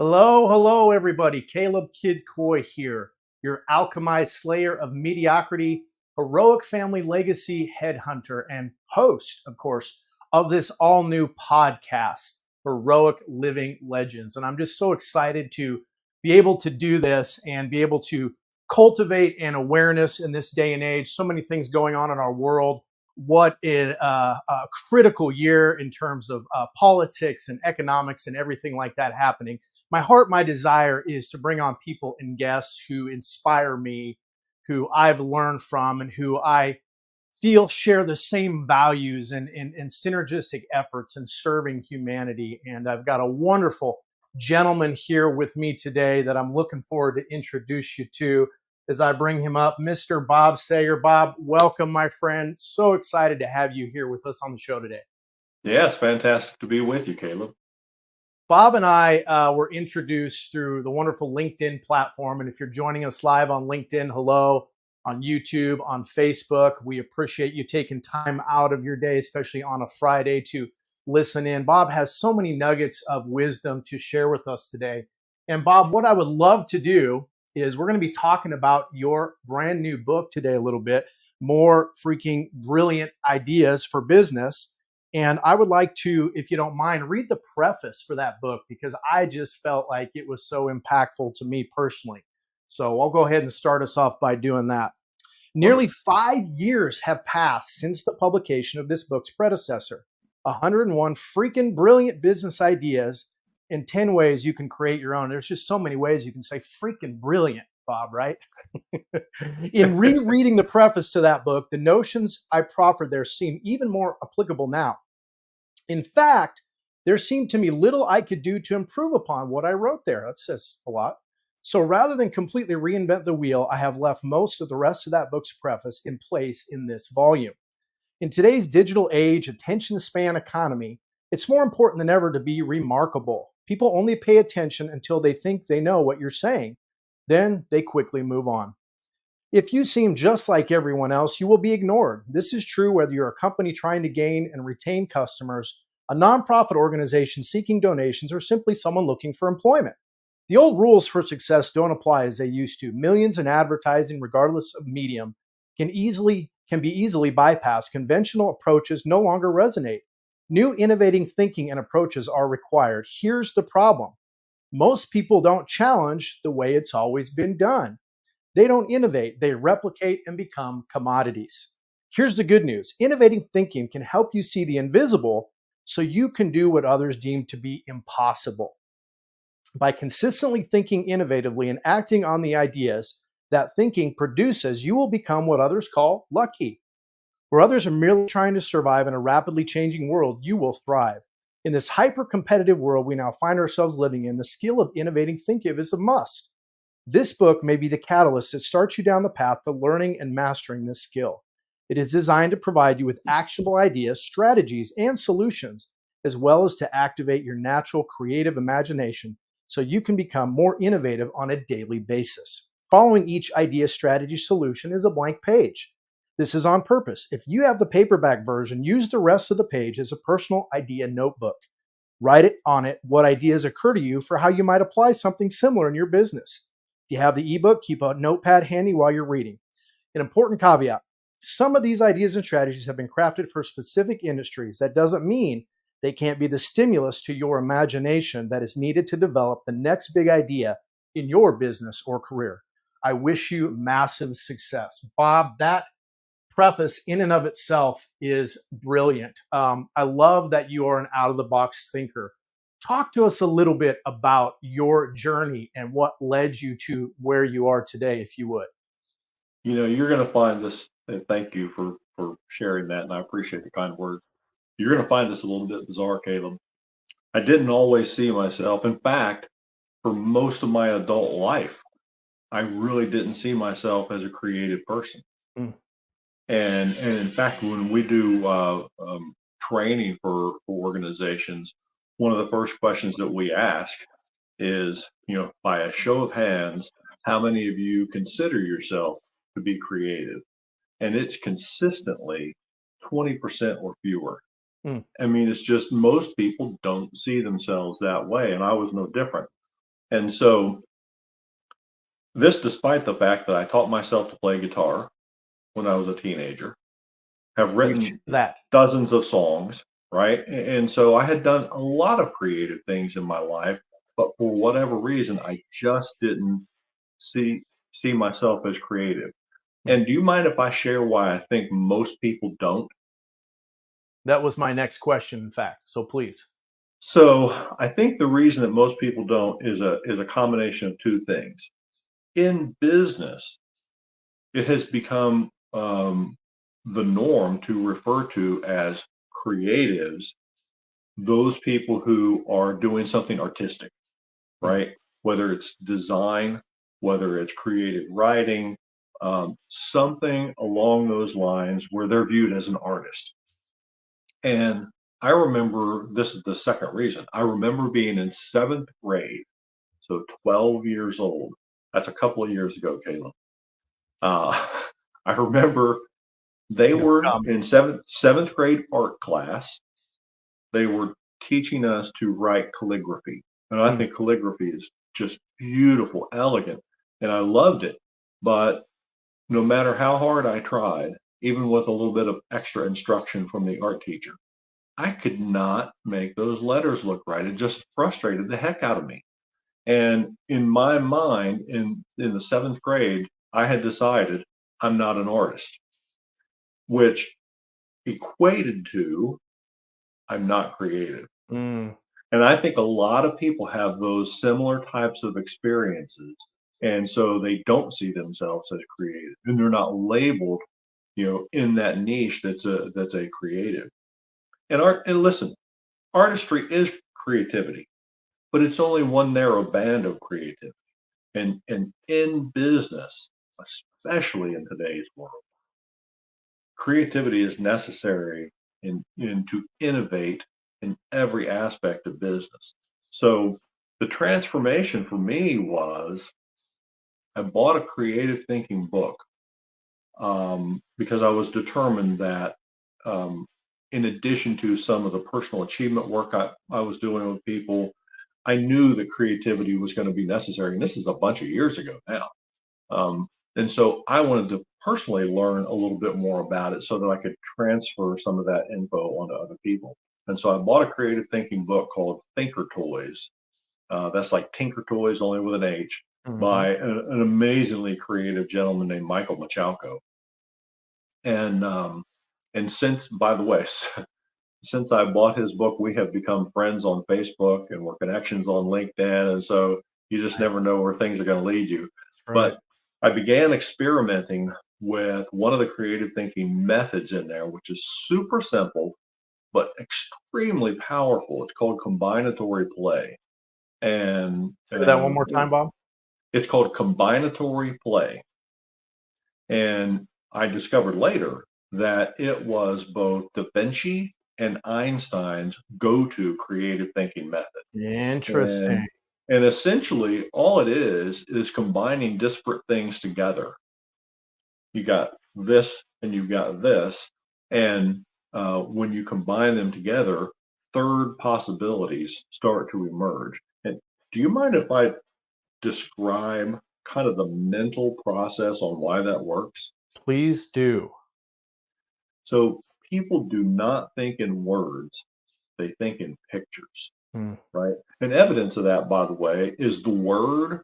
Hello, hello, everybody. Caleb Kid Coy here, your alchemized slayer of mediocrity, heroic family legacy headhunter, and host, of course, of this all new podcast, Heroic Living Legends. And I'm just so excited to be able to do this and be able to cultivate an awareness in this day and age. So many things going on in our world. What a critical year in terms of politics and economics and everything like that happening. My heart, my desire is to bring on people and guests who inspire me, who I've learned from, and who I feel share the same values and synergistic efforts in serving humanity. And I've got a wonderful gentleman here with me today that I'm looking forward to introduce you to as I bring him up, Mr. Bob Sager. Bob, welcome, my friend. So excited to have you here with us on the show today. Yeah, it's fantastic to be with you, Caleb. Bob and I were introduced through the wonderful LinkedIn platform. And if you're joining us live on LinkedIn, hello, on YouTube, on Facebook, we appreciate you taking time out of your day, especially on a Friday, to listen in. Bob has so many nuggets of wisdom to share with us today. And Bob, what I would love to do is we're going to be talking about your brand new book today a little bit, More Freaking Brilliant Ideas for Business. And I would like to, if you don't mind, read the preface for that book because I just felt like it was so impactful to me personally. So I'll go ahead and start us off by doing that. Nearly 5 years have passed since the publication of this book's predecessor, 101 freaking brilliant business ideas in 10 ways you can create your own. There's just so many ways you can say freaking brilliant, Bob, right? In rereading the preface to that book, the notions I proffered there seem even more applicable now. In fact, there seemed to me little I could do to improve upon what I wrote there. That says a lot. So rather than completely reinvent the wheel, I have left most of the rest of that book's preface in place in this volume. In today's digital age, attention span economy, it's more important than ever to be remarkable. People only pay attention until they think they know what you're saying. Then they quickly move on. If you seem just like everyone else, you will be ignored. This is true whether you're a company trying to gain and retain customers, a nonprofit organization seeking donations, or simply someone looking for employment. The old rules for success don't apply as they used to. Millions in advertising, regardless of medium, can be easily bypassed. Conventional approaches no longer resonate. New innovating thinking and approaches are required. Here's the problem. Most people don't challenge the way it's always been done. They don't innovate, they replicate and become commodities. Here's the good news. Innovating thinking can help you see the invisible so you can do what others deem to be impossible. By consistently thinking innovatively and acting on the ideas that thinking produces, you will become what others call lucky. Where others are merely trying to survive in a rapidly changing world, you will thrive. In this hyper-competitive world we now find ourselves living in, the skill of innovating thinking is a must. This book may be the catalyst that starts you down the path to learning and mastering this skill. It is designed to provide you with actionable ideas, strategies, and solutions, as well as to activate your natural creative imagination so you can become more innovative on a daily basis. Following each idea, strategy, solution is a blank page. This is on purpose. If you have the paperback version, use the rest of the page as a personal idea notebook. Write it on it what ideas occur to you for how you might apply something similar in your business. If you have the ebook, keep a notepad handy while you're reading. An important caveat. Some of these ideas and strategies have been crafted for specific industries. That doesn't mean they can't be the stimulus to your imagination that is needed to develop the next big idea in your business or career. I wish you massive success. Bob, that preface in and of itself is brilliant. I love that you are an out-of-the-box thinker. Talk to us a little bit about your journey and what led you to where you are today, if you would. You're going to find this, and thank you for sharing that, and I appreciate the kind words. You're going to find this a little bit bizarre, Caleb. I didn't always see myself. In fact, for most of my adult life, I really didn't see myself as a creative person. Mm. And in fact, when we do training for organizations, one of the first questions that we ask is, by a show of hands, how many of you consider yourself to be creative? And it's consistently 20% or fewer. Mm. I mean, it's just most people don't see themselves that way. And I was no different. And so this, despite the fact that I taught myself to play guitar when I was a teenager, have We share written that. dozens of songs, right? And so I had done a lot of creative things in my life, but for whatever reason, I just didn't see see myself as creative. Hmm. And do you mind if I share why I think most people don't? That was my next question, in fact. So please. So I think the reason that most people don't is a combination of two things. In business, it has become the norm to refer to as creatives those people who are doing something artistic, Hmm. right? Whether it's design, whether it's creative writing, something along those lines where they're viewed as an artist. And I remember this is the second reason. I remember being in seventh grade, so 12 years old. That's a couple of years ago, Caleb. Uh, I remember they No were comment. in seventh grade art class. They were teaching us to write calligraphy. And I Hmm. think calligraphy is just beautiful, elegant, and I loved it. But no matter how hard I tried, even with a little bit of extra instruction from the art teacher, I could not make those letters look right. It just frustrated the heck out of me. And in my mind, in the seventh grade, I had decided I'm not an artist, which equated to I'm not creative. Mm. And I think a lot of people have those similar types of experiences. And so they don't see themselves as creative and they're not labeled, in that niche that's a creative. And listen, artistry is creativity, but it's only one narrow band of creativity. And in business, especially in today's world, creativity is necessary in to innovate in every aspect of business. So the transformation for me was I bought a creative thinking book because I was determined that in addition to some of the personal achievement work I was doing with people, I knew that creativity was going to be necessary. And this is a bunch of years ago now. Um, and so I wanted to personally learn a little bit more about it so that I could transfer some of that info onto other people. And so I bought a creative thinking book called Thinker Toys. That's like Tinker Toys, only with an H, Hmm. by an amazingly creative gentleman named Michael Machalko. And since, by the way, since I bought his book, we have become friends on Facebook and we're connections on LinkedIn. And so you just never Nice. know where things are going to lead you. That's right. But I began experimenting with one of the creative thinking methods in there, which is super simple, but extremely powerful. It's called combinatory play. And Say that one more time, Bob. it's called combinatory play. And I discovered later that it was both Da Vinci and Einstein's go-to creative thinking method. Interesting. And and essentially all it is combining disparate things together. You got this and you've got this. And when you combine them together, third possibilities start to emerge. And do you mind if I describe kind of the mental process on why that works? Please do. So people do not think in words, they think in pictures, Hmm. right? And evidence of that, by the way, is the word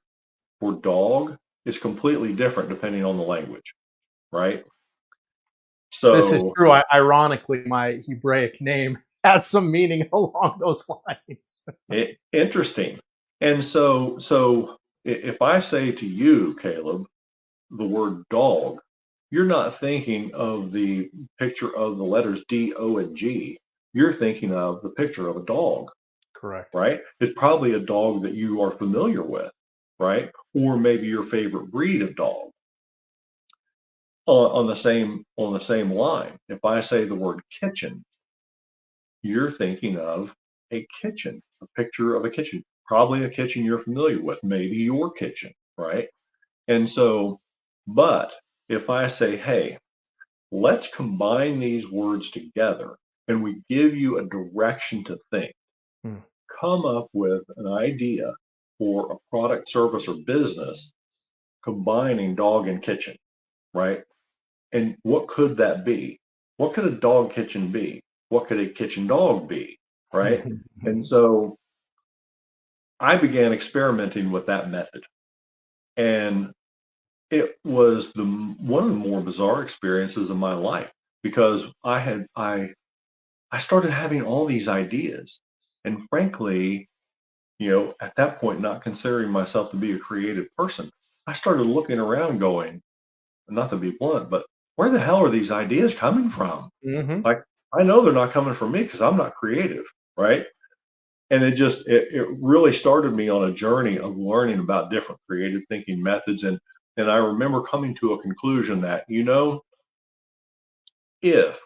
for dog is completely different depending on the language, right? This is So true. Ironically, my Hebraic name has some meaning along those lines. interesting. And so if I say to you, Caleb, the word dog, you're not thinking of the picture of the letters D, O, and G. You're thinking of the picture of a dog, Correct. right? It's probably a dog that you are familiar with, right? Or maybe your favorite breed of dog. On the same line, if I say the word kitchen, you're thinking of a kitchen, a picture of a kitchen, probably a kitchen you're familiar with, maybe your kitchen, right? And so, but if I say, hey, let's combine these words together and we give you a direction to think, Hmm. come up with an idea for a product, service, or business combining dog and kitchen, right? And what could that be? What could a dog kitchen be? What could a kitchen dog be, right? And so I began experimenting with that method. And it was one of the more bizarre experiences of my life because I started having all these ideas. And frankly, at that point, not considering myself to be a creative person, I started looking around going, not to be blunt, but where the hell are these ideas coming from? Mhm. Like, I know they're not coming from me because I'm not creative, right? And it really started me on a journey of learning about different creative thinking methods. And I remember coming to a conclusion that, if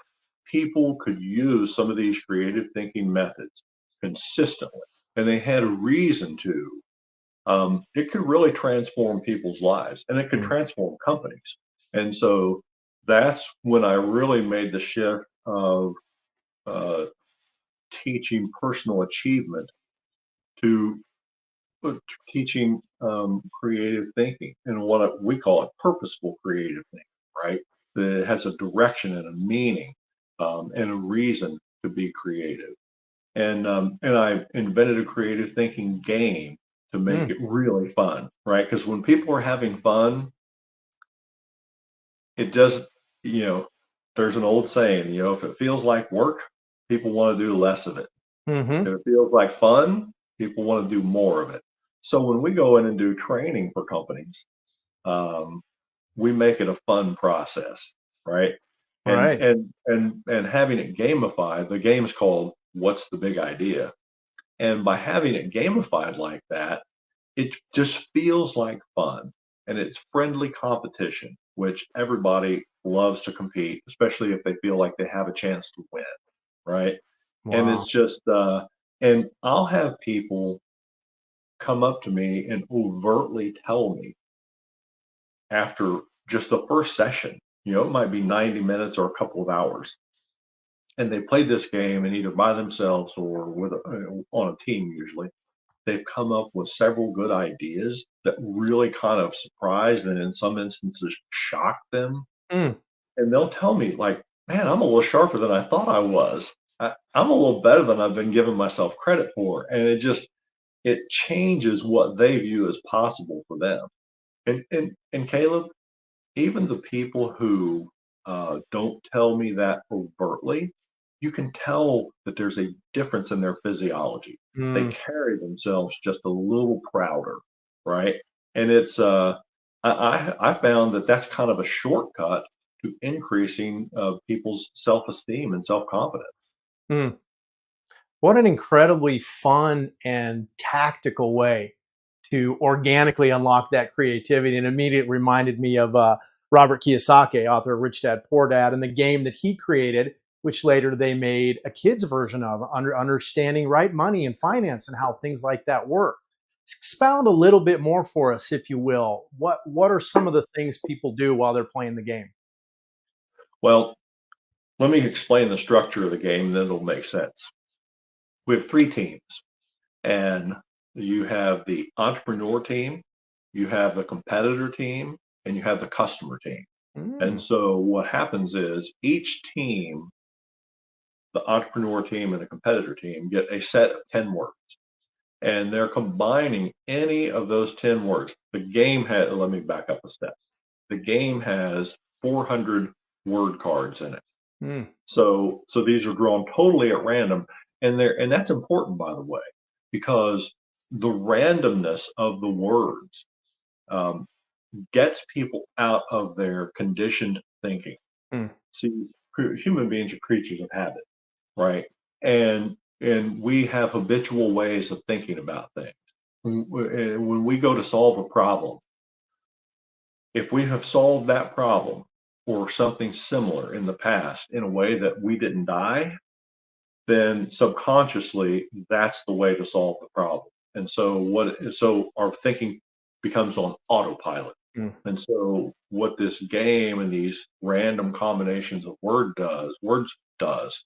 people could use some of these creative thinking methods consistently, and they had a reason to, it could really transform people's lives and it could Mm, transform companies. And so that's when I really made the shift of uh, teaching personal achievement to teaching creative thinking and what we call it purposeful creative thinking, right? That it has a direction and a meaning and a reason to be creative. And I invented a creative thinking game to make mm. it really fun, right? Because when people are having fun, it does, you know, there's an old saying, if it feels like work, people want to do less of it. Mhm. If it feels like fun, people want to do more of it. So when we go in and do training for companies, um, we make it a fun process, right? And Right. and and having it gamified, the game's called "What's the Big Idea?" And by having it gamified like that, it just feels like fun and it's friendly competition, which everybody loves to compete, especially if they feel like they have a chance to win, right? And Wow. it's just, and I'll have people come up to me and overtly tell me after just the first session, it might be 90 minutes or a couple of hours, and they played this game and either by themselves or on a team usually they've come up with several good ideas that really kind of surprised and in some instances shocked them. Mm, And they'll tell me, like, man, I'm a little sharper than I thought I was. I'm a little better than I've been giving myself credit for. And it changes what they view as possible for them. And Caleb, even the people who don't tell me that overtly, you can tell that there's a difference in their physiology. They mm. carry themselves just a little prouder, right? And it's I found that that's kind of a shortcut to increasing people's self-esteem and self-confidence. Mm. What an incredibly fun and tactical way to organically unlock that creativity. And immediately reminded me of Robert Kiyosaki, author of Rich Dad Poor Dad, and the game that he created, which later they made a kids version of, understanding right money and finance and how things like that work. Expound a little bit more for us, if you will. What are some of the things people do while they're playing the game? Well, let me explain the structure of the game, then it'll make sense. We have three teams. And you have the entrepreneur team, you have the competitor team, and you have the customer team. And Mm, so what happens is each team, the entrepreneur team and the competitor team, get a set of 10 words. And they're combining any of those 10 words. The game has, let me back up a step. The game has 400 word cards in it. mm, So these are drawn totally at random, and that's important, by the way, because the randomness of the words um, gets people out of their conditioned thinking. mm, See, human beings are creatures of habit, right? And we have habitual ways of thinking about things. When we go to solve a problem, if we have solved that problem or something similar in the past in a way that we didn't die, then subconsciously that's the way to solve the problem. And so our thinking becomes on autopilot. mm. And so what this game and these random combinations of words does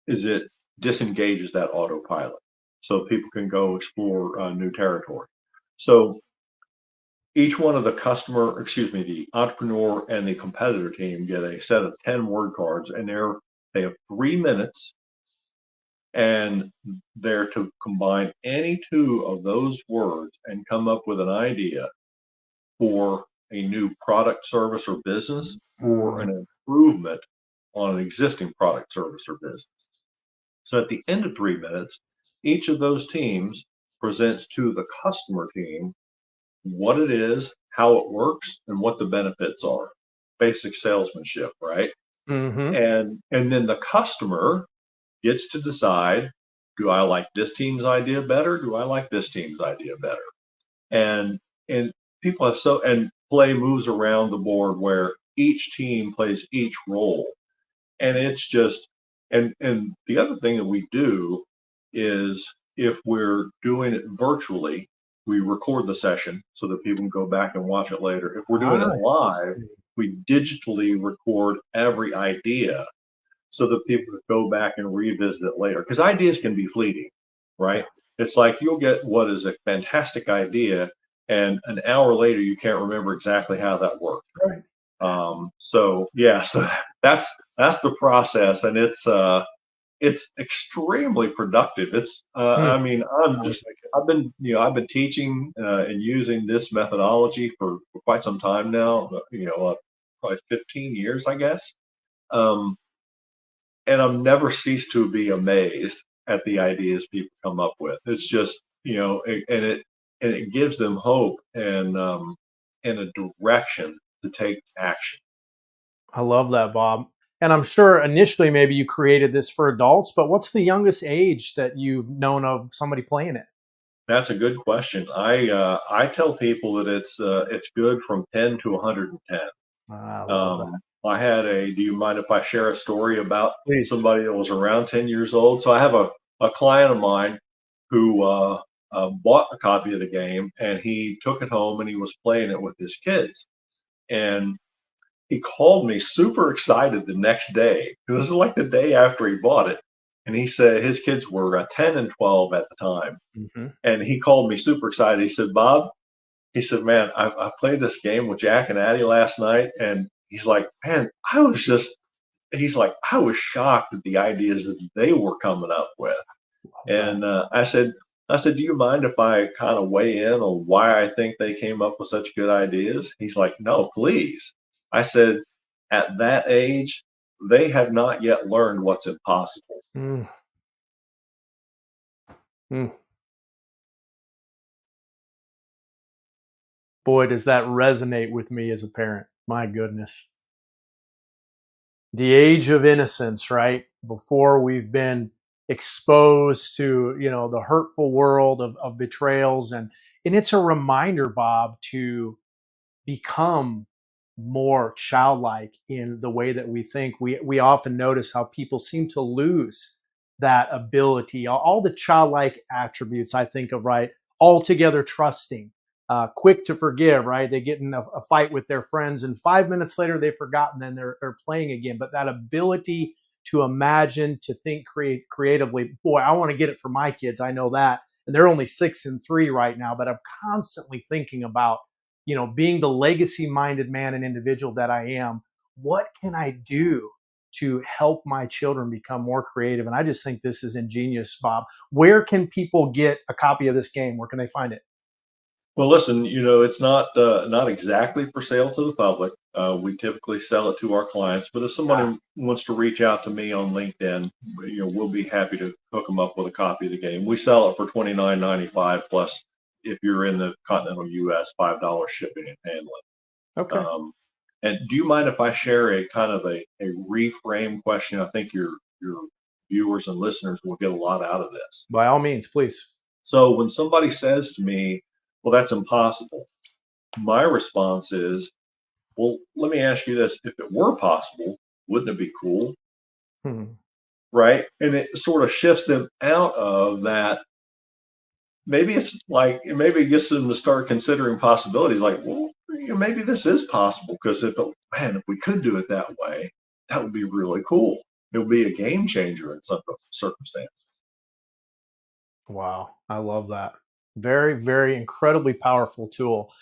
is it disengages that autopilot so people can go explore new territory. So each one of the customer, excuse me, the entrepreneur and the competitor team get a set of 10 word cards, and they have 3 minutes, and they're to combine any two of those words and come up with an idea for a new product, service, or business, or Mm. an improvement on an existing product, service, or business. So at the end of 3 minutes, each of those teams presents to the customer team what it is, how it works, and what the benefits are. Basic salesmanship, right? Mm-hmm. And then the customer gets to decide, do I like this team's idea better? Do I like this team's idea better? And people have and play moves around the board where each team plays each role. And it's just and the other thing that we do is, if we're doing it virtually, we record the session so that people can go back and watch it later. If we're doing Ah, it live, interesting. we digitally record every idea so that people can go back and revisit it later, because ideas can be fleeting, Yeah. right? It's like you'll get what is a fantastic idea, and an hour later you can't remember exactly how that worked. Right. So yeah, so that's the process, and it's extremely productive. It's Hmm. I mean, Sounds like it. I've been teaching and using this methodology for quite some time now. Probably 15 years, I guess. Um, and I've never ceased to be amazed at the ideas people come up with. It's just, and it gives them hope and a direction to take action. I love that, Bob. And I'm sure initially maybe you created this for adults, but what's the youngest age that you've known of somebody playing it? That's a good question. I tell people that it's good from 10 to 110. I love that. I had a. Do you mind if I share a story about Please. somebody that was around 10 years old? So I have a client of mine who bought a copy of the game, and he took it home and he was playing it with his kids. And he called me super excited the next day. It was like the day after he bought it. And he said his kids were 10 and 12 at the time. Hmm. And he called me super excited. He said, Bob, he said, man, I played this game with Jack and Addie last night. And he's like, man, he's like, I was shocked at the ideas that they were coming up with. Love that. And I said, do you mind if I kind of weigh in on why I think they came up with such good ideas? He's like, no, please. I said, at that age, they have not yet learned what's impossible. Mm, mm. Boy, does that resonate with me as a parent. My goodness. The age of innocence, right? Before we've been exposed to, the hurtful world of betrayals. And it's a reminder, Bob, to become more childlike in the way that we think. We often notice how people seem to lose that ability, all the childlike attributes I think of, right? Altogether trusting, quick to forgive, right? They get in a fight with their friends, and 5 minutes later they've forgotten, then they're playing again. But that ability to imagine, to think, creatively, boy, I want to get it for my kids. I know that. And they're only 6 and 3 right now, but I'm constantly thinking about, being the legacy minded man and individual that I am, what can I do to help my children become more creative? And I just think this is ingenious, Bob. Where can people get a copy of this game? Where can they find it? Well, listen, it's not exactly for sale to the public. We typically sell it to our clients, but if Ah, somebody wants to reach out to me on LinkedIn, we'll be happy to hook them up with a copy of the game. We sell it for $29.95 plus, if you're in the continental U.S., $5 shipping and handling. okay. Um, and do you mind if I share a kind of a reframe question? I think your viewers and listeners will get a lot out of this. By all means, please. So when somebody says to me, "Well, that's impossible," my response is, well, let me ask you this. If it were possible, wouldn't it be cool? Hmm. Right? And it sort of shifts them out of that. Maybe it's like, maybe it gets them to start considering possibilities like, well, maybe this is possible, because man, if we could do it that way, that would be really cool. It would be a game changer in some circumstance. Wow. I love that. Very, very incredibly powerful tool.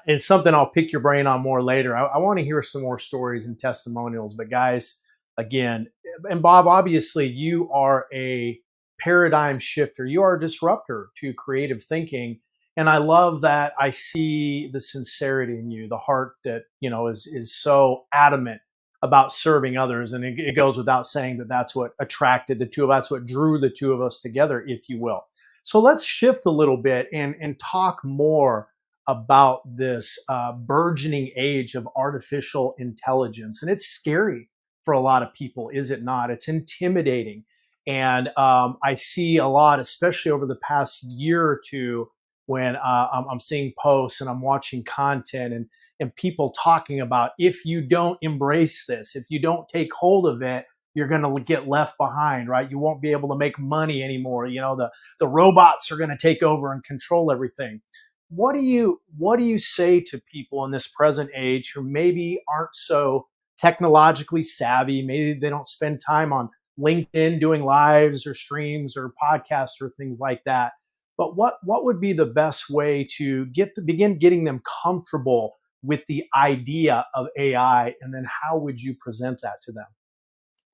It's something I'll pick your brain on more later. I want to hear some more stories and testimonials. But guys, again, and Bob, obviously, you are a paradigm shifter. You are a disruptor to creative thinking, and I love that. I see the sincerity in you, the heart that is so adamant about serving others. And it goes without saying that that's what attracted the two of us, that's what drew the two of us together, if you will. So let's shift a little bit and talk more about this burgeoning age of artificial intelligence. And it's scary for a lot of people, is it not? It's intimidating. And I see a lot, especially over the past year or two, when I'm seeing posts and I'm watching content and people talking about, if you don't embrace this, if you don't take hold of it, you're going to get left behind, right? You won't be able to make money anymore. The robots are going to take over and control everything. What do you say to people in this present age who maybe aren't so technologically savvy? Maybe they don't spend time on LinkedIn doing lives or streams or podcasts or things like that. But what would be the best way to begin getting them comfortable with the idea of AI, and then how would you present that to them?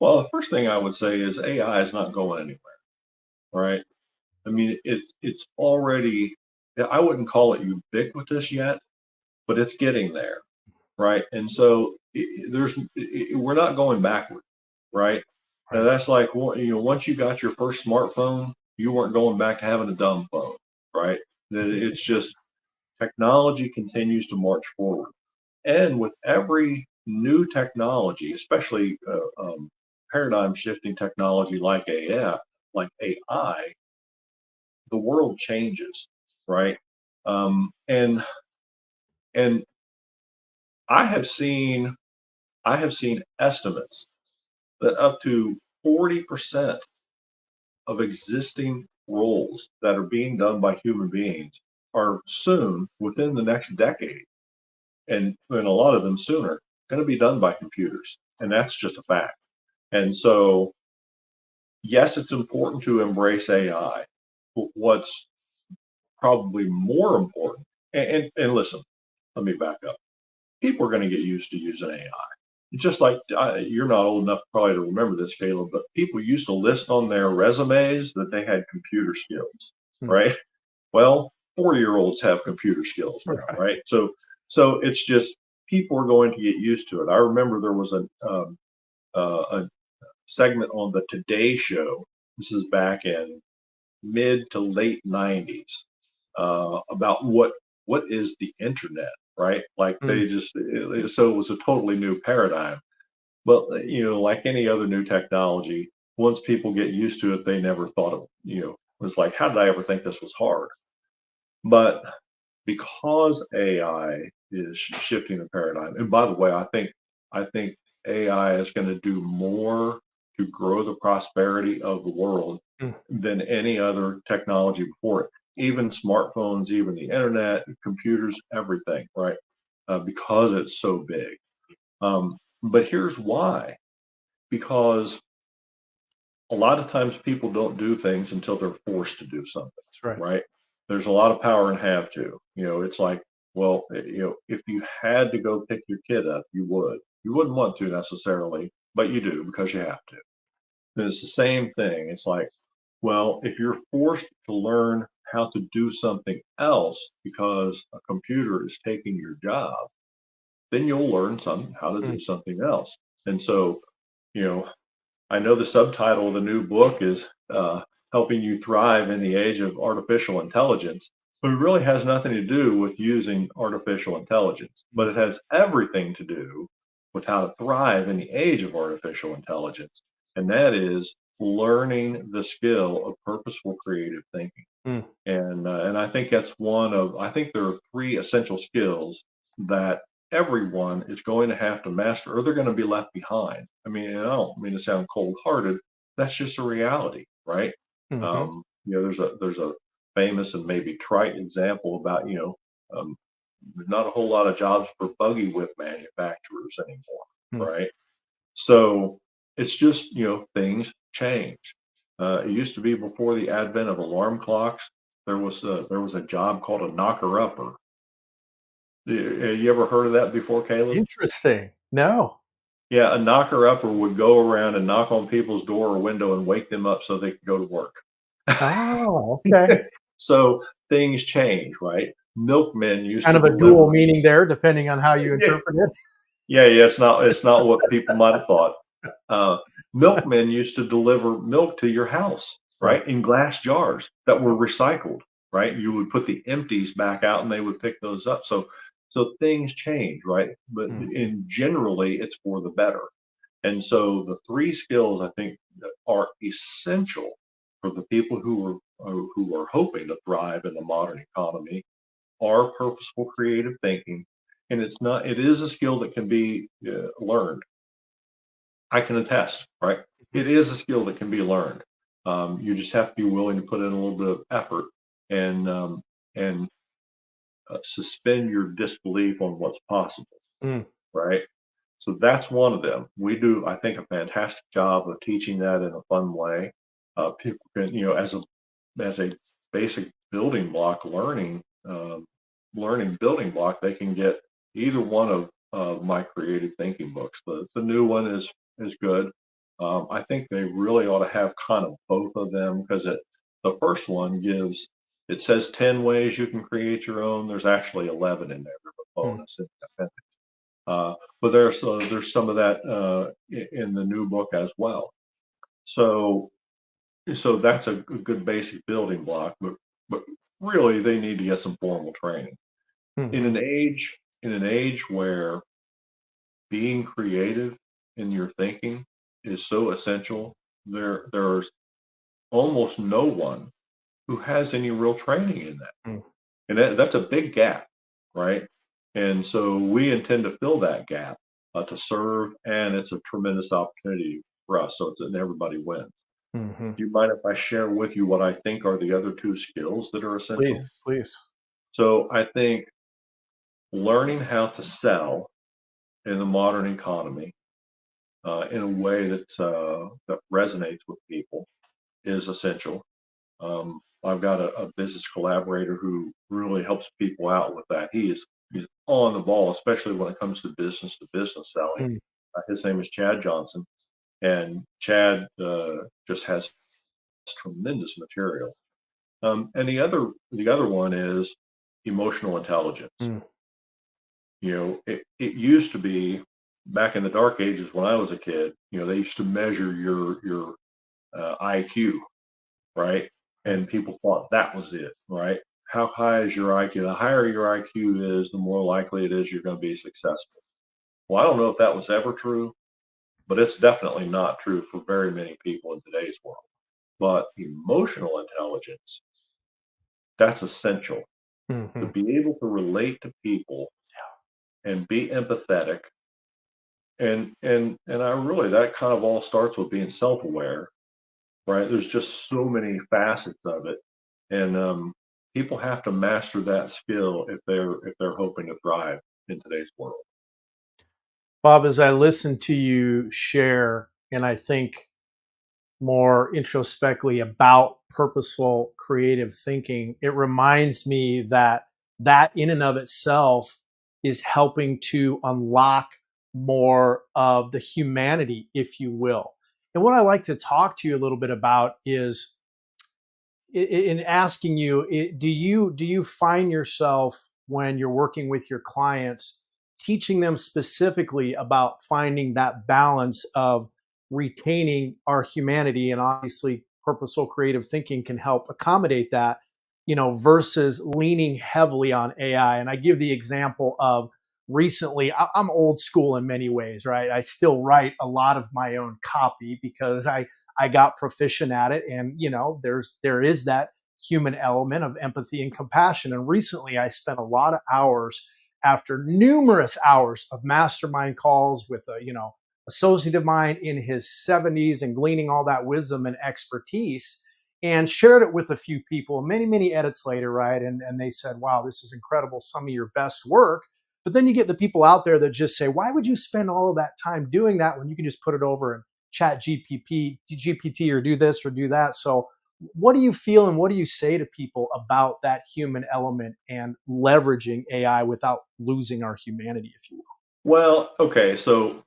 Well, the first thing I would say is AI is not going anywhere, right? I mean, it's already, I wouldn't call it ubiquitous yet, but it's getting there, right? And so we're not going backward, right? Now Right. that's like, well, once you got your first smartphone, you weren't going back to having a dumb phone, right? It's just technology continues to march forward. And with every new technology, especially paradigm shifting technology like AI, the world changes, right? And and I have seen estimates that up to 40% of existing roles that are being done by human beings are soon, within the next decade, and a lot of them sooner, going to be done by computers. And that's just a fact. And so, yes, it's important to embrace AI. But what's probably more important, and listen, let me back up. People are going to get used to using AI. Just like you're not old enough probably to remember this, Caleb, but people used to list on their resumes that they had computer skills, Hmm. right? Well, 40-year-olds have computer skills now, Right. right? So it's just people are going to get used to it. I remember there was a segment on the Today Show. This is back in mid to late 90s, about what is the internet, right? Like Hmm. they just so it was a totally new paradigm. But like any other new technology, once people get used to it, they never thought of was like, how did I ever think this was hard? But because AI is shifting the paradigm, and by the way, I think AI is going to do more to grow the prosperity of the world Hmm. than any other technology before it. Even smartphones, even the internet, computers, everything, right? Because it's so big. But here's why: because a lot of times people don't do things until they're forced to do something, That's right. right? There's a lot of power in have to. It's like, well, if you had to go pick your kid up, you would. You wouldn't want to necessarily, but you do because you have to. And it's the same thing. It's like, well, if you're forced to learn how to do something else because a computer is taking your job, then you'll learn how to Hmm. do something else. And so, you know, I know the subtitle of the new book is Helping You Thrive in the Age of Artificial Intelligence, but it really has nothing to do with using artificial intelligence, but it has everything to do with how to thrive in the age of artificial intelligence. And that is learning the skill of purposeful creative thinking. Hmm. And I think I think there are three essential skills that everyone is going to have to master, or they're going to be left behind. I mean, and I don't mean to sound cold-hearted. That's just a reality, right? Hmm. There's a famous and maybe trite example about there's not a whole lot of jobs for buggy whip manufacturers anymore, Hmm. right? So it's just things change. It used to be before the advent of alarm clocks. there was a job called a knocker upper. You ever heard of that before, Caleb? Interesting. No. Yeah, a knocker upper would go around and knock on people's door or window and wake them up so they could go to work. Oh, okay. So things change, right? Milkmen used Kind to of a dual deliver. meaning there, depending on how you Yeah, interpret it. yeah, it's not what people might have thought. Uh, Milkmen used to deliver milk to your house, Right. right, in glass jars that were recycled, right? You would put the empties back out, and they would pick those up. So things change, right? But Mhm. in generally, it's for the better. And so the three skills I think that are essential for the people who are hoping to thrive in the modern economy are purposeful creative thinking, and it is a skill that can be learned. I can attest, right? It is a skill that can be learned. You just have to be willing to put in a little bit of effort and suspend your disbelief on what's possible, Mm. right? So that's one of them. We do, I think, a fantastic job of teaching that in a fun way. People can, as a basic building block, learning building block, they can get either one of my creative thinking books. The new one is good. I think they really ought to have kind of both of them because the first one it says 10 ways you can create your own. There's actually 11 in there. There's a Mm. bonus in that. But there's some of that in the new book as well. So so that's a good basic building block, but really they need to get some formal training. In Mhm. an age where being creative in your thinking is so essential, there's almost no one who has any real training in that. Mm. And that's a big gap, right? And so we intend to fill that gap to serve, and it's a tremendous opportunity for us. So it's an everybody wins. Mhm. Do you mind if I share with you what I think are the other two skills that are essential? Please, please. So I think learning how to sell in the modern economy in a way that resonates with people is essential. I've got a business collaborator who really helps people out with that. He's on the ball, especially when it comes to business selling. Mm. His name is Chad Johnson, and Chad just has tremendous material. And the other one is emotional intelligence. Mm. It used to be back in the dark ages when I was a kid. They used to measure your IQ, right? Right. And people thought that was it, right? How high is your IQ? The higher your IQ is, the more likely it is you're going to be successful. Well, I don't know if that was ever true, but it's definitely not true for very many people in today's world. But emotional intelligence, that's essential to Mhm. be able to relate to people and be empathetic. And I really, that kind of all starts with being self-aware, right? There's just so many facets of it, and people have to master that skill if they're hoping to thrive in today's world. Bob, as I listen to you share, and I think more introspectively about purposeful creative thinking, it reminds me that that in and of itself is helping to unlock more of the humanity, if you will. And what I like to talk to you a little bit about is in asking you, do you find yourself when you're working with your clients teaching them specifically about finding that balance of retaining our humanity, and obviously purposeful creative thinking can help accommodate that, versus leaning heavily on AI? And I give the example of recently, I'm old school in many ways, right? I still write a lot of my own copy because I got proficient at it. And, there is that human element of empathy and compassion. And recently I spent a lot of hours, after numerous hours of mastermind calls with a associate of mine in his 70s, and gleaning all that wisdom and expertise, and shared it with a few people many, many edits later, right? And they said, wow, this is incredible, some of your best work. But then you get the people out there that just say, why would you spend all of that time doing that when you can just put it over and chat GPT or do this or do that? So what do you feel and what do you say to people about that human element and leveraging AI without losing our humanity, if you will? Well, okay, so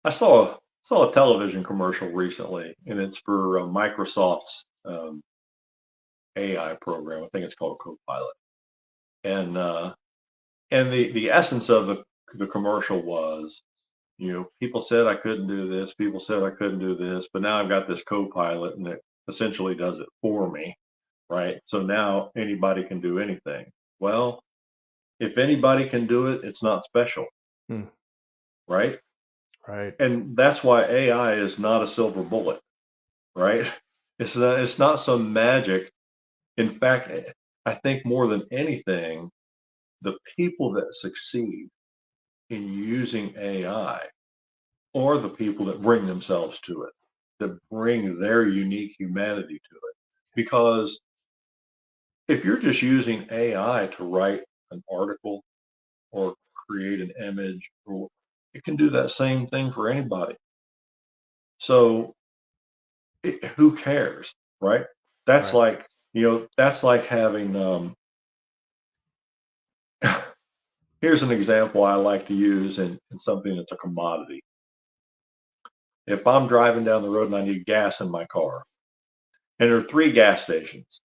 I saw a television commercial recently, and it's for Microsoft's AI program. I think it's called Copilot, and the essence of the commercial was, people said I couldn't do this, people said I couldn't do this, but now I've got this Copilot, and it essentially does it for me, right? So now anybody can do anything. Well, if anybody can do it, it's not special, Hmm. right? Right. And that's why AI is not a silver bullet, right? It's not some magic. In fact, I think more than anything, the people that succeed in using AI are the people that bring themselves to it, that bring their unique humanity to it. Because if you're just using AI to write an article or create an image, or it can do that same thing for anybody. So who cares, right? That's Right. like, that's like having, here's an example I like to use in something that's a commodity. If I'm driving down the road and I need gas in my car, and there are three gas stations,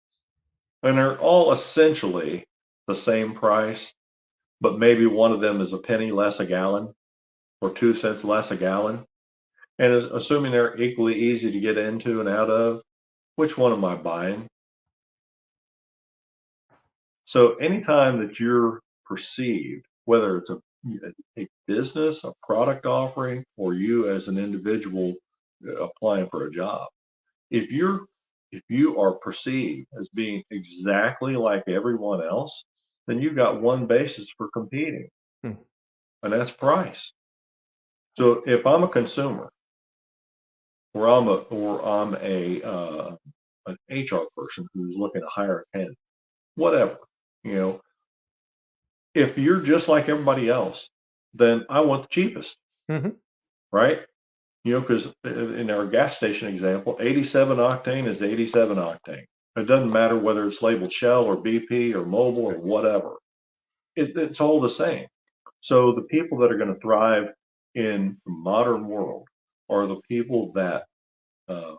and they're all essentially the same price, but maybe one of them is a penny less a gallon or 2 cents less a gallon. And assuming they're equally easy to get into and out of, which one am I buying? So anytime that you're perceived, whether it's a business, a product offering, or you as an individual applying for a job, if you're if you are perceived as being exactly like everyone else, then you've got one basis for competing, Hmm. and that's price. So if I'm a consumer, or I'm a an HR person who's looking to hire a candidate, whatever, you know, if you're just like everybody else, then I want the cheapest, Hmm. right? Because in our gas station example, 87 octane is 87 octane. It doesn't matter whether it's labeled Shell or BP or Mobil or whatever. It's all the same. So the people that are going to thrive in the modern world are the people that uh,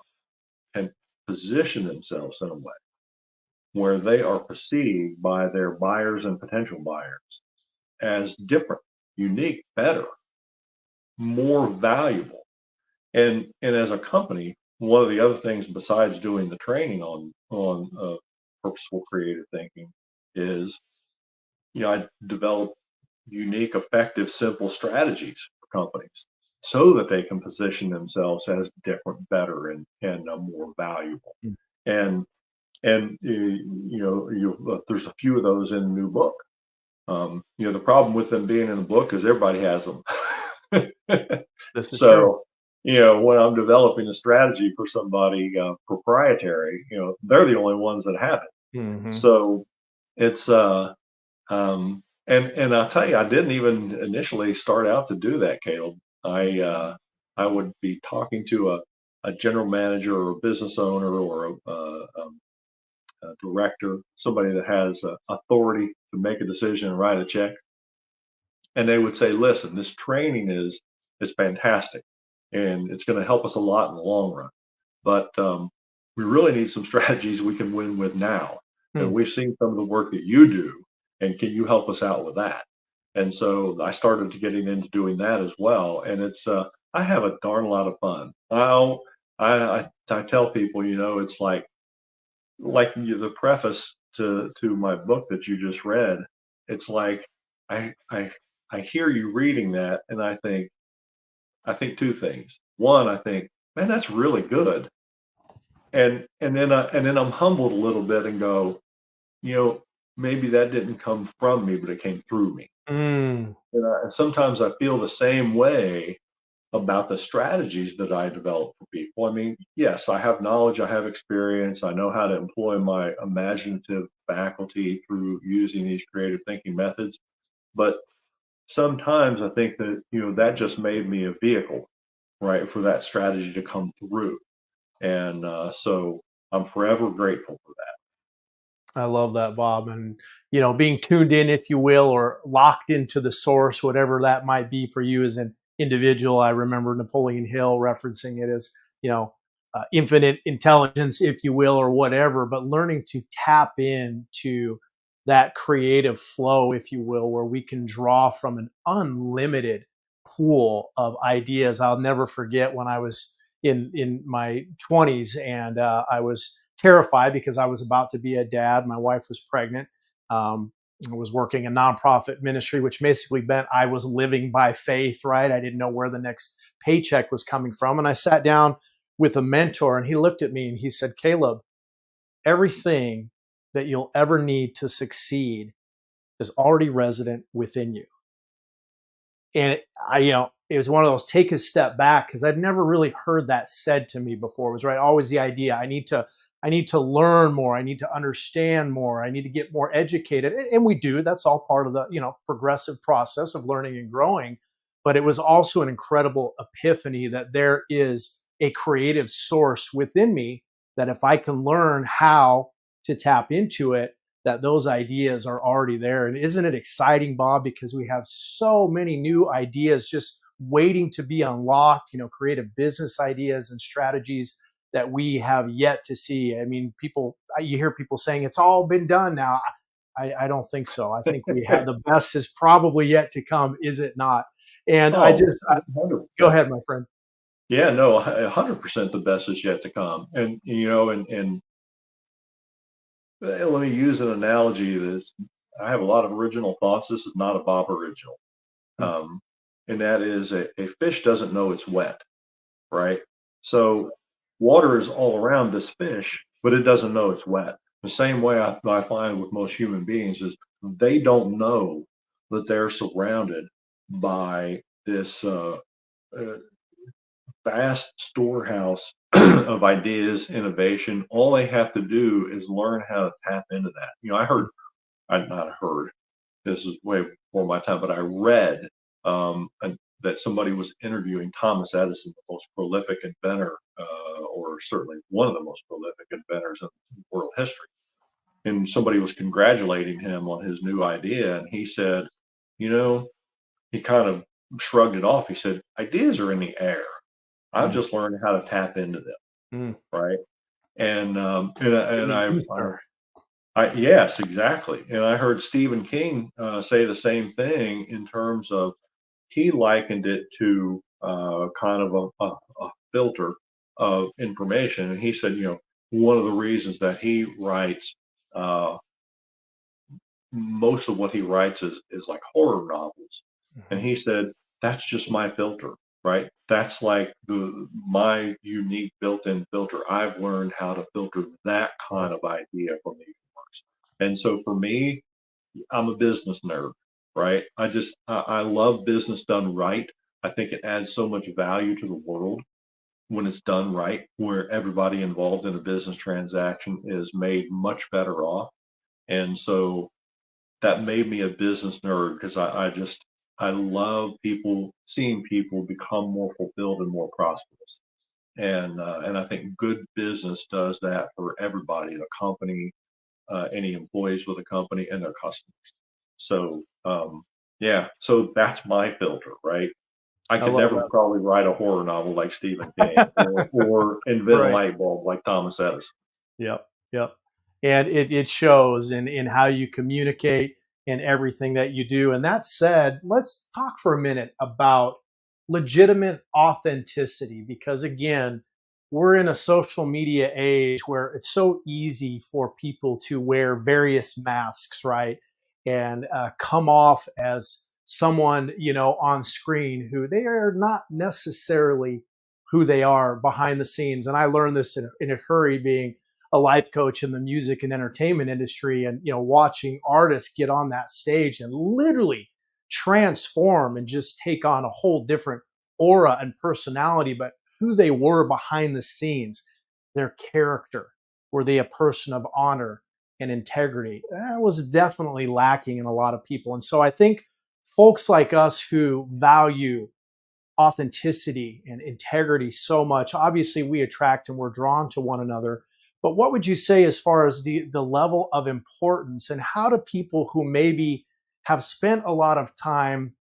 can position themselves in a way where they are perceived by their buyers and potential buyers as different, unique, better, more valuable. And as a company, one of the other things besides doing the training on purposeful creative thinking is, I develop unique, effective, simple strategies for companies so that they can position themselves as different, better, and more valuable. Hmm. And there's a few of those in the new book. The problem with them being in the book is everybody has them. This is true. So, when I'm developing a strategy for somebody proprietary, they're the only ones that have it. Hmm. So it's and I'll tell you, I didn't even initially start out to do that, Caleb. I would be talking to a general manager or a business owner or a director, somebody that has authority to make a decision and write a check, and they would say, "Listen, this training is fantastic, and it's going to help us a lot in the long run. But we really need some strategies we can win with now. And Hmm. we've seen some of the work that you do, and can you help us out with that?" And so I started to getting into doing that as well. And I have a darn lot of fun. I tell people, it's like the preface to my book that you just read. It's like I I I hear you reading that, and I think two things. One, I think, man, that's really good. And then I'm humbled a little bit and go, you know, maybe that didn't come from me, but it came through me. Mm. And sometimes I feel the same way about the strategies that I develop for people. I mean, yes, I have knowledge, I have experience, I know how to employ my imaginative faculty through using these creative thinking methods. But sometimes I think that, that just made me a vehicle, right, for that strategy to come through. And so I'm forever grateful for that. I love that, Bob. And, being tuned in, if you will, or locked into the source, whatever that might be for you as an individual. I remember Napoleon Hill referencing it as, infinite intelligence, if you will, or whatever, but learning to tap into that creative flow, if you will, where we can draw from an unlimited pool of ideas. I'll never forget when I was in my 20s, and I was terrified because I was about to be a dad. My wife was pregnant. I was working a nonprofit ministry, which basically meant I was living by faith, right? I didn't know where the next paycheck was coming from. And I sat down with a mentor, and he looked at me and he said, Caleb, everything that you'll ever need to succeed is already resident within you. And it was one of those take a step back, because I'd never really heard that said to me before. It was right, always the idea I need to learn more, I need to understand more, I need to get more educated, and we do. That's all part of the progressive process of learning and growing. But it was also an incredible epiphany that there is a creative source within me, that if I can learn how to tap into it, that those ideas are already there. And isn't it exciting, Bob? Because we have so many new ideas just waiting to be unlocked, creative business ideas and strategies that we have yet to see. I mean, you hear people saying it's all been done now. I don't think so. I think we have the best is probably yet to come, is it not? And Oh, go 100%. ahead, my friend. Yeah, no, 100% the best is yet to come. And let me use an analogy that's, I have a lot of original thoughts. This is not a Bob original. Hmm. And that is a fish doesn't know it's wet, right? So water is all around this fish, but it doesn't know it's wet. The same way I find with most human beings is they don't know that they're surrounded by this uh, vast storehouse of ideas, innovation. All they have to do is learn how to tap into that. I not heard, this is way before my time, but I read that somebody was interviewing Thomas Edison, the most prolific inventor, or certainly one of the most prolific inventors in world history. And somebody was congratulating him on his new idea. And he said, you know, he kind of shrugged it off. He said, ideas are in the air. I've Mm, just learned how to tap into them, mm. right? And In the I ether. yes, exactly. And I heard Stephen King say the same thing in terms of he likened it to kind of a filter of information. And he said, one of the reasons that he writes uh, most of what he writes is like horror novels. And Mhm. he said, that's just my filter, right? That's like my unique built-in filter. I've learned how to filter that kind of idea from the universe. And so for me, I'm a business nerd, right? I love business done right. I think it adds so much value to the world when it's done right, where everybody involved in a business transaction is made much better off. And so that made me a business nerd because I love seeing people become more fulfilled and more prosperous. And I think good business does that for everybody, the company, any employees with a company, and their customers. So yeah, so that's my filter, right? I I could love never probably write a horror novel like Stephen King that. or invent a Right. light bulb like Thomas Edison. Yep. Yep. And it shows in how you communicate and everything that you do. And that said, let's talk for a minute about legitimate authenticity, because again, we're in a social media age where it's so easy for people to wear various masks, right? And come off as someone, on screen who they are not necessarily who they are behind the scenes. And I learned this in a hurry, being a life coach in the music and entertainment industry, and watching artists get on that stage and literally transform and just take on a whole different aura and personality. But who they were behind the scenes, their character, were they a person of honor and integrity? That was definitely lacking in a lot of people. And so I think folks like us who value authenticity and integrity so much, obviously we attract and we're drawn to one another. But what would you say as far as the level of importance, and how do people who maybe have spent a lot of time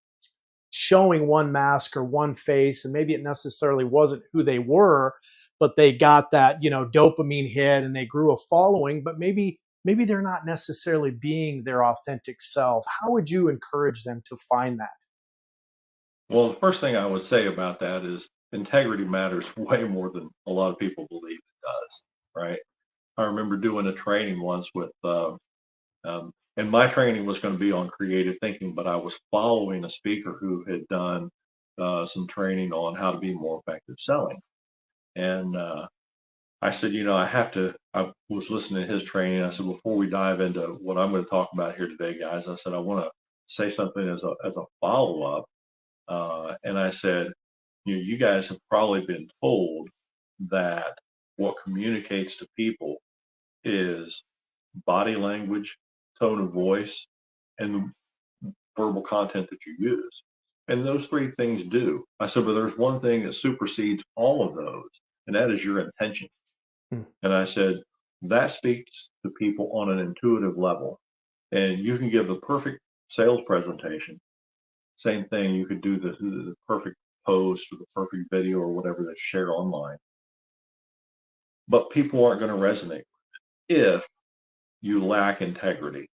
showing one mask or one face, and maybe it necessarily wasn't who they were, but they got that, dopamine hit and they grew a following, but maybe they're not necessarily being their authentic self? How would you encourage them to find that? Well, the first thing I would say about that is integrity matters way more than a lot of people believe it does, right? I remember doing a training once with, and my training was going to be on creative thinking, but I was following a speaker who had done some training on how to be more effective selling. And I said, I was listening to his training. I said, before we dive into what I'm going to talk about here today, guys, I said, I want to say something as a follow up. And I said, you guys have probably been told that what communicates to people is body language, tone of voice, and the verbal content that you use. And those three things do. I said, but there's one thing that supersedes all of those, and that is your intention. Hmm. And I said, that speaks to people on an intuitive level. And you can give the perfect sales presentation. Same thing, you could do the perfect post or the perfect video or whatever that's shared online. But people aren't going to resonate if you lack integrity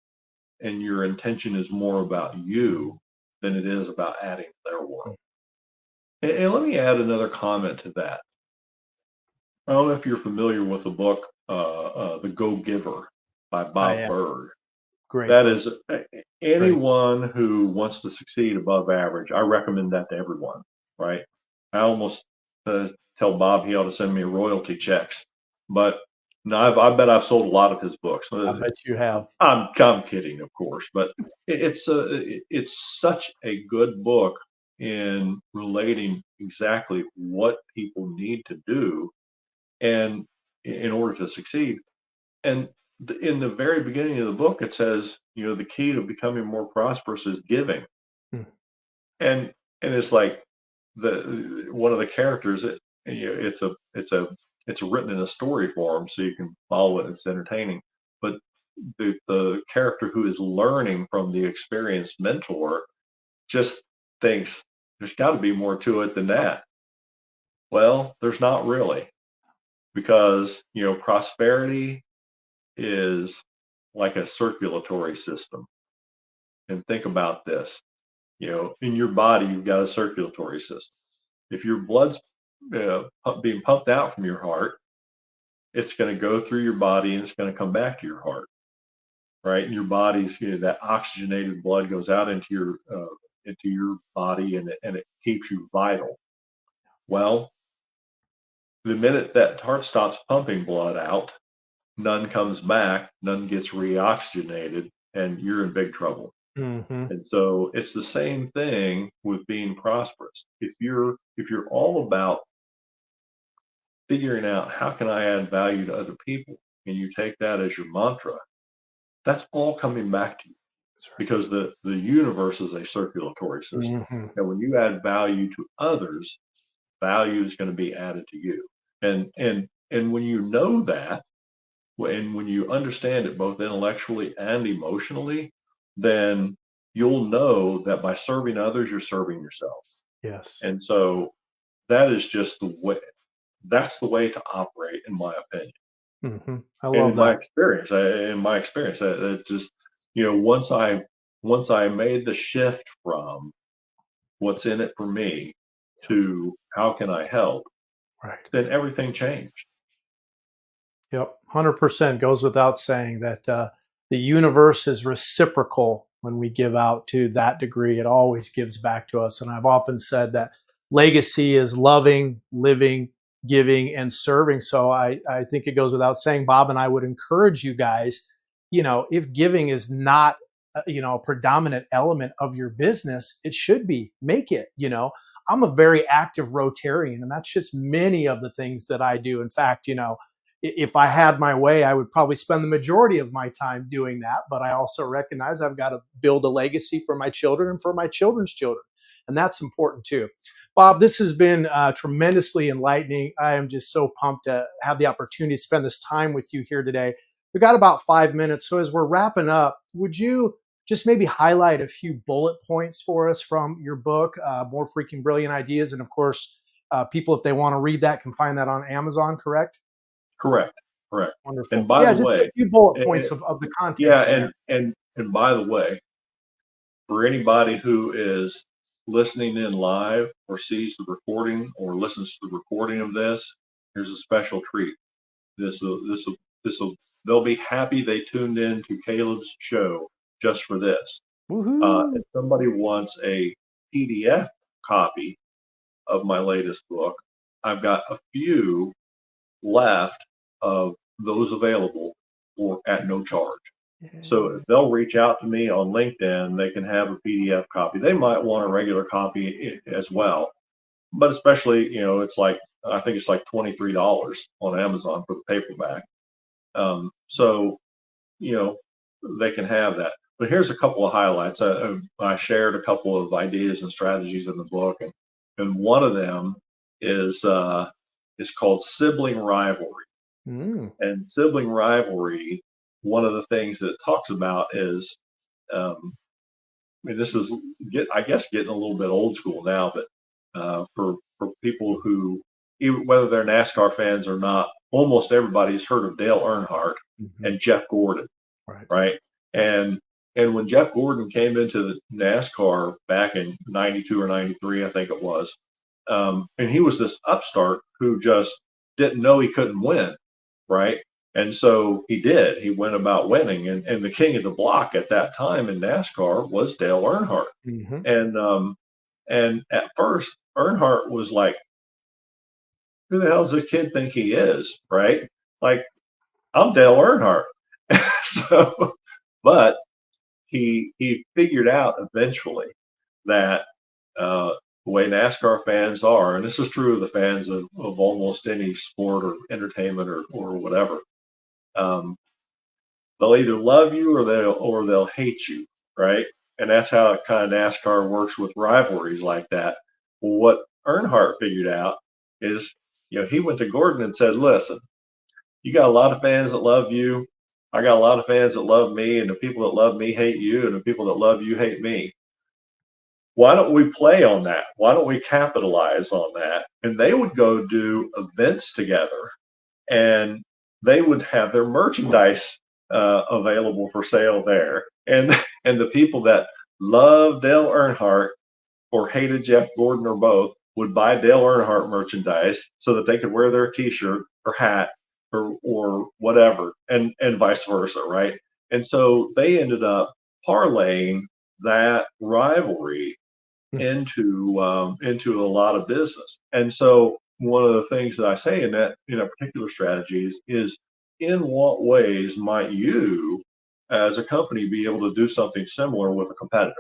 and your intention is more about you than it is about adding to their world. And let me add another comment to that. I don't know if you're familiar with the book, The Go Giver by I Bob am. Berg. Great That book. is Great. anyone who wants to succeed above average. I recommend that to everyone, right? I almost tell Bob he ought to send me royalty checks, but no, I bet I've sold a lot of his books. I bet you have. I'm kidding, of course, but it's such a good book in relating exactly what people need to do and in order to succeed. And in the very beginning of the book, it says, the key to becoming more prosperous is giving. Hmm. And it's like the one of the characters. It's written in a story form, so you can follow it. It's entertaining. But the character who is learning from the experienced mentor just thinks there's got to be more to it than that. Well, there's not really, because prosperity is like a circulatory system. And think about this, in your body, you've got a circulatory system. If your blood's being pumped out from your heart, it's going to go through your body and it's going to come back to your heart, right? And your body's, that oxygenated blood goes out into your body, and it keeps you vital. Well, the minute that heart stops pumping blood out, none comes back, none gets reoxygenated, and you're in big trouble. Hmm. And so it's the same thing with being prosperous. If you're all about figuring out how can I add value to other people, and you take that as your mantra, that's all coming back to you, That's right. because the universe is a circulatory system. Hmm. And when you add value to others, value is going to be added to you. And when you know that, and when you understand it both intellectually and emotionally, then you'll know that by serving others, you're serving yourself. Yes. And so that is just the way, that's the way to operate, in my opinion. I And love that. in my experience, that just, once I made the shift from what's in it for me to how can I help, Right. then everything changed. Yep, 100% goes without saying that the universe is reciprocal when we give out to that degree. It always gives back to us. And I've often said that legacy is loving, living, giving, and serving. So I think it goes without saying, Bob, and I would encourage you guys, if giving is not, a predominant element of your business, it should be. Make it, I'm a very active Rotarian, and that's just many of the things that I do. In fact, if I had my way, I would probably spend the majority of my time doing that. But I also recognize I've got to build a legacy for my children and for my children's children. And that's important too. Bob, this has been tremendously enlightening. I am just so pumped to have the opportunity to spend this time with you here today. We got about 5 minutes. So as we're wrapping up, would you just maybe highlight a few bullet points for us from your book, More Freaking Brilliant Ideas? And of course, people, if they want to read that, can find that on Amazon, correct? Correct. Correct. And Wonderful. by Yeah, the just a way, few bullet it, points it- of the yeah, contents in there. and by the way, for anybody who is listening in live or sees the recording or listens to the recording of this, here's a special treat. This will they'll be happy they tuned in to Caleb's show just for this. If Woohoo. somebody wants a PDF copy of my latest book, I've got a few left of those available for at no charge. So if Yeah. they'll reach out to me on LinkedIn, they can have a PDF copy. They might want a regular copy as well, but especially, it's like, I think it's like $23 on Amazon for the paperback. So, you know, they can have that. But here's a couple of highlights. I shared a couple of ideas and strategies in the book, and one of them is called sibling rivalry. Mm. And sibling rivalry, one of the things that it talks about is, I mean, this is I guess getting a little bit old school now, but for people who, even whether they're NASCAR fans or not, almost everybody's heard of Dale Earnhardt Hmm. and Jeff Gordon, Right. right? And and when Jeff Gordon came into the NASCAR back in '92 or '93, I think it was, and he was this upstart who just didn't know he couldn't win, right? And so he did. He went about winning, and the king of the block at that time in NASCAR was Dale Earnhardt. Hmm. And at first, Earnhardt was like, "Who the hell does this kid think he is?" Right? Like, I'm Dale Earnhardt. So, but he figured out eventually that the way NASCAR fans are, and this is true of the fans of almost any sport or entertainment or whatever. Um, they'll either love you or they'll hate you, right? And that's how kind of NASCAR works with rivalries like that. Well, what Earnhardt figured out is, he went to Gordon and said, "Listen, you got a lot of fans that love you. I got a lot of fans that love me, and the people that love me hate you, and the people that love you hate me. Why don't we play on that? Why don't we capitalize on that?" And they would go do events together, and they would have their merchandise available for sale there. And the people that loved Dale Earnhardt or hated Jeff Gordon or both would buy Dale Earnhardt merchandise so that they could wear their T-shirt or hat or whatever, and vice versa, right? And so they ended up parlaying that rivalry into a lot of business. And so one of the things that I say in that particular strategies is, in what ways might you as a company be able to do something similar with a competitor,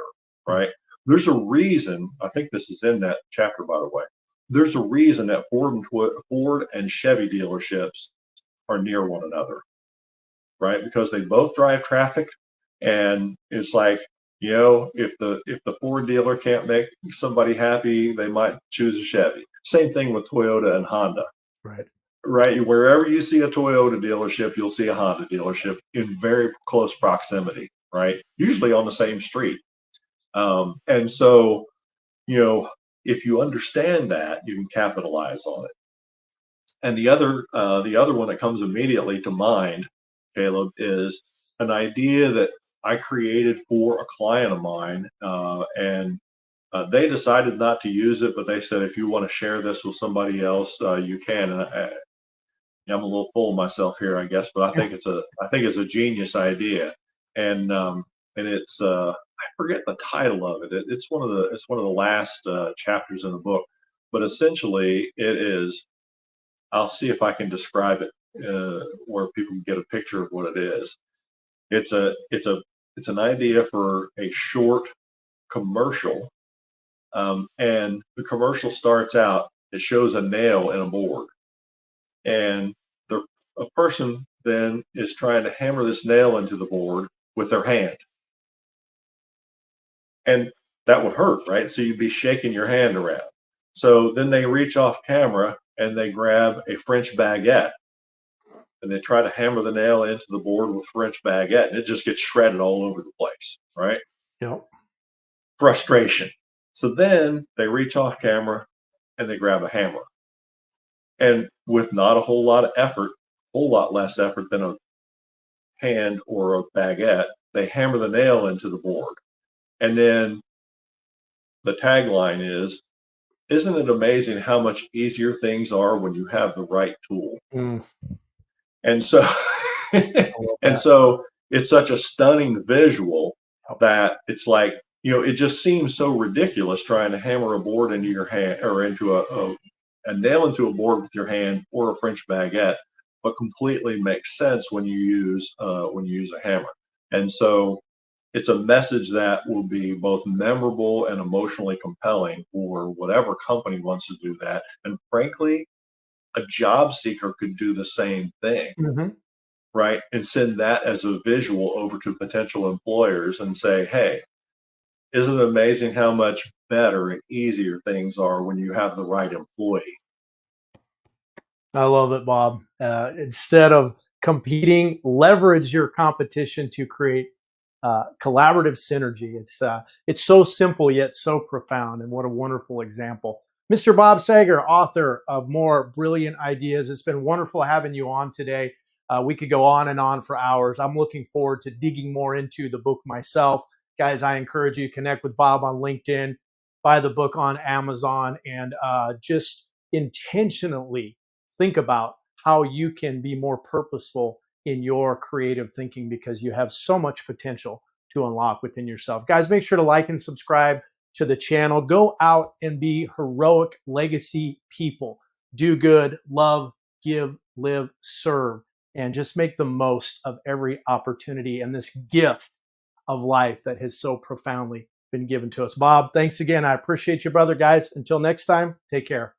right? There's a reason, I think this is in that chapter, by the way. There's a reason that Ford and Chevy dealerships are near one another, right? Because they both drive traffic, and it's like, if the Ford dealer can't make somebody happy, they might choose a Chevy. Same thing with Toyota and Honda, Right. right? Wherever you see a Toyota dealership, you'll see a Honda dealership in very close proximity, right? Usually on the same street. And so, you know, if you understand that, you can capitalize on it. And the other one that comes immediately to mind, Caleb, is an idea that I created for a client of mine, and they decided not to use it, but they said, if you want to share this with somebody else, you can. And I'm a little full of myself here, I guess, but I think it's a genius idea, and it's I forget the title of it. It's one of the last chapters in the book, but essentially it is. I'll see if I can describe it where people can get a picture of what it is. It's an idea for a short commercial, and the commercial starts out. It shows a nail in a board, and the a person then is trying to hammer this nail into the board with their hand, and that would hurt, right? So you'd be shaking your hand around. So then they reach off camera and they grab a French baguette and they try to hammer the nail into the board with French baguette, and it just gets shredded all over the place, right? Yep. Frustration. So then they reach off camera and they grab a hammer. And with not a whole lot of effort, a whole lot less effort than a hand or a baguette, they hammer the nail into the board. And then the tagline is, isn't it amazing how much easier things are when you have the right tool? Mm, And so, I love and that. so it's such a stunning visual Yep. that it's like, it just seems so ridiculous trying to hammer a board into your hand or into a nail into a board with your hand or a French baguette, but completely makes sense when you use a hammer. And so it's a message that will be both memorable and emotionally compelling for whatever company wants to do that. And frankly, a job seeker could do the same thing, Mhm. right? And send that as a visual over to potential employers and say, hey, isn't it amazing how much better and easier things are when you have the right employee? I love it, Bob. Instead of competing, leverage your competition to create collaborative synergy. It's so simple yet so profound, and what a wonderful example. Mr. Bob Sager, author of More Brilliant Ideas. It's been wonderful having you on today. We could go on and on for hours. I'm looking forward to digging more into the book myself. Guys, I encourage you to connect with Bob on LinkedIn, buy the book on Amazon, and just intentionally think about how you can be more purposeful in your creative thinking because you have so much potential to unlock within yourself. Guys, make sure to like and subscribe to the channel. Go out and be heroic legacy people. Do good, love, give, live, serve, and just make the most of every opportunity and this gift of life that has so profoundly been given to us. Bob, thanks again. I appreciate you, brother. Guys, until next time, take care.